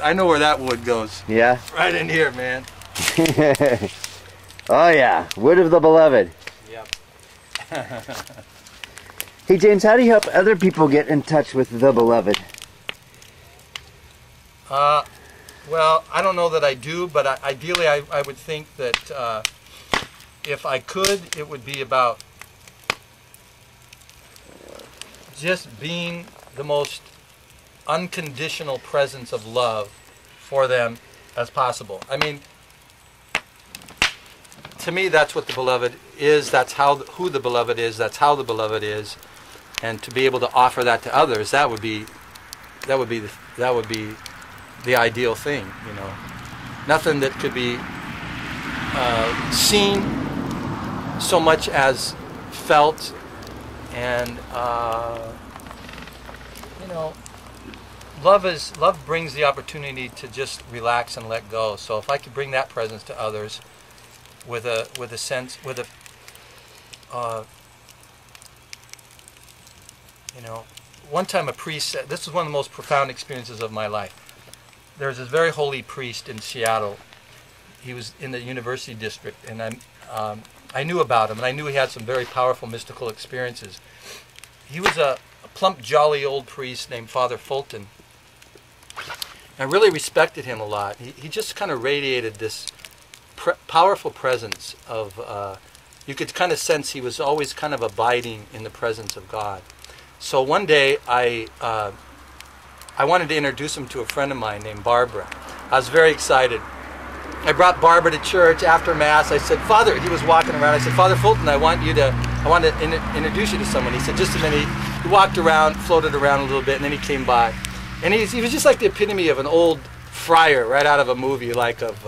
I know where that wood goes. Yeah? Right in here, man. Oh yeah, wood of the beloved. Yep. Hey James, how do you help other people get in touch with the beloved? Well, I don't know that I do, but ideally I would think that if I could, it would be about just being the most unconditional presence of love for them as possible. I mean, to me, that's what the beloved is. That's who the beloved is. That's how the beloved is, and to be able to offer that to others, that would be the ideal thing. You know, nothing that could be seen so much as felt, and you know, love brings the opportunity to just relax and let go. So if I could bring that presence to others with a sense, you know, one time a priest said, this is one of the most profound experiences of my life. There was this very holy priest in Seattle. He was in the university district, and I knew about him, and I knew he had some very powerful mystical experiences. He was a plump, jolly old priest named Father Fulton. I really respected him a lot. He just kind of radiated this powerful presence of, you could kind of sense he was always kind of abiding in the presence of God. So one day I wanted to introduce him to a friend of mine named Barbara. I was very excited. I brought Barbara to church after Mass. I said, Father, he was walking around. I said, Father Fulton, I want to introduce you to someone. He said, just a minute. He walked around, floated around a little bit, and then he came by. And he was just like the epitome of an old friar right out of a movie, like of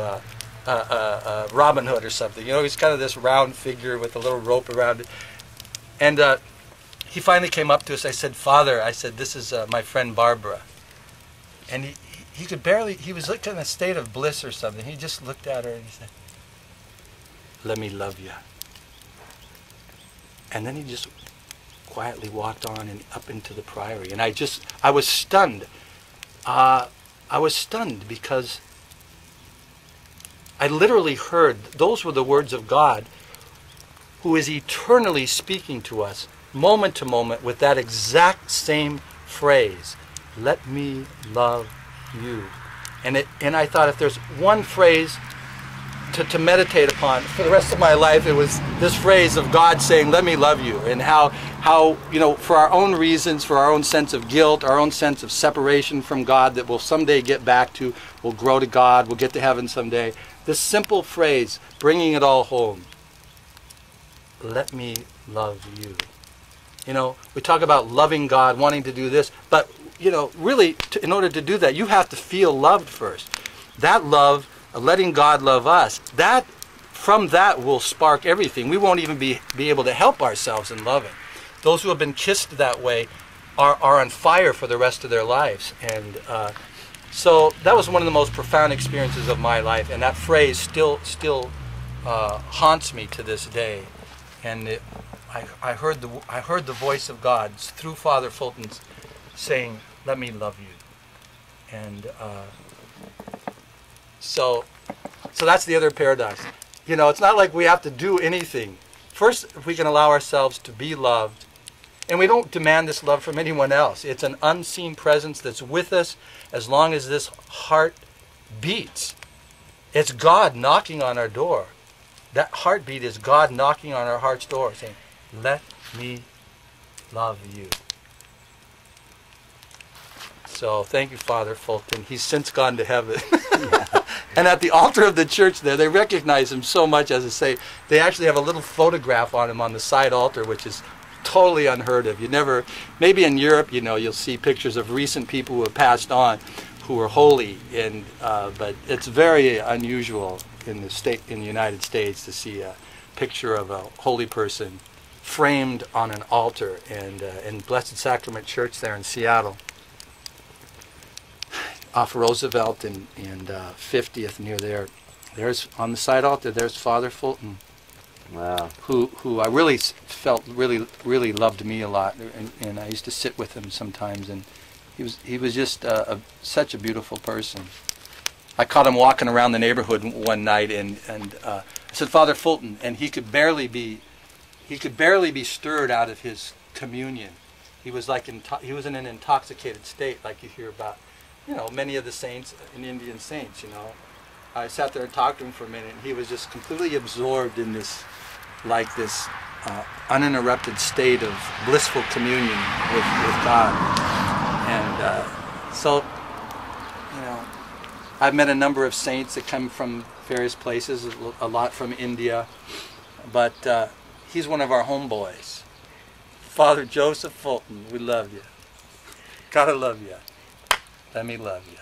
Robin Hood or something. You know, he's kind of this round figure with a little rope around it. And he finally came up to us. I said, Father, I said, this is my friend Barbara. And he could barely, he was like in a state of bliss or something. He just looked at her and he said, let me love you. And then he just quietly walked on and up into the priory. And I was stunned. I was stunned because I literally heard, those were the words of God, who is eternally speaking to us, moment to moment, with that exact same phrase, let me love you. And I thought, if there's one phrase to meditate upon for the rest of my life, it was this phrase of God saying, let me love you. And how, you know, for our own reasons, for our own sense of guilt, our own sense of separation from God that we'll someday get back to, we'll grow to God, we'll get to heaven someday. This simple phrase, bringing it all home, let me love you. You know, we talk about loving God, wanting to do this, but, you know, really, in order to do that, you have to feel loved first. That love, letting God love us, from that will spark everything. We won't even be able to help ourselves in loving. Those who have been kissed that way are on fire for the rest of their lives. And so that was one of the most profound experiences of my life, and that phrase still haunts me to this day. And I heard the voice of God through Father Fulton saying, let me love you. And so that's the other paradox. You know, it's not like we have to do anything. First, if we can allow ourselves to be loved, and we don't demand this love from anyone else. It's an unseen presence that's with us as long as this heart beats. It's God knocking on our door. That heartbeat is God knocking on our heart's door, saying, let me love you. So thank you, Father Fulton. He's since gone to heaven. And at the altar of the church there, they recognize him so much, as I say, they actually have a little photograph on him on the side altar, which is totally unheard of. You never, maybe in Europe, you know, you'll see pictures of recent people who have passed on who were holy, and but it's very unusual in the United States to see a picture of a holy person framed on an altar. And in Blessed Sacrament Church there in Seattle, off Roosevelt and 50th near there, there's on the side altar, there's Father Fulton. Wow. Who I really felt really loved me a lot, and I used to sit with him sometimes, and He was just such a beautiful person. I caught him walking around the neighborhood one night, and I said, "Father Fulton," and he could barely be stirred out of his communion. He was like he was in an intoxicated state, like you hear about, many of the saints, Indian saints. I sat there and talked to him for a minute, and he was just completely absorbed in this uninterrupted state of blissful communion with God. And so, I've met a number of saints that come from various places, a lot from India, but he's one of our homeboys. Father Joseph Fulton, we love you. Gotta love you. Let me love you.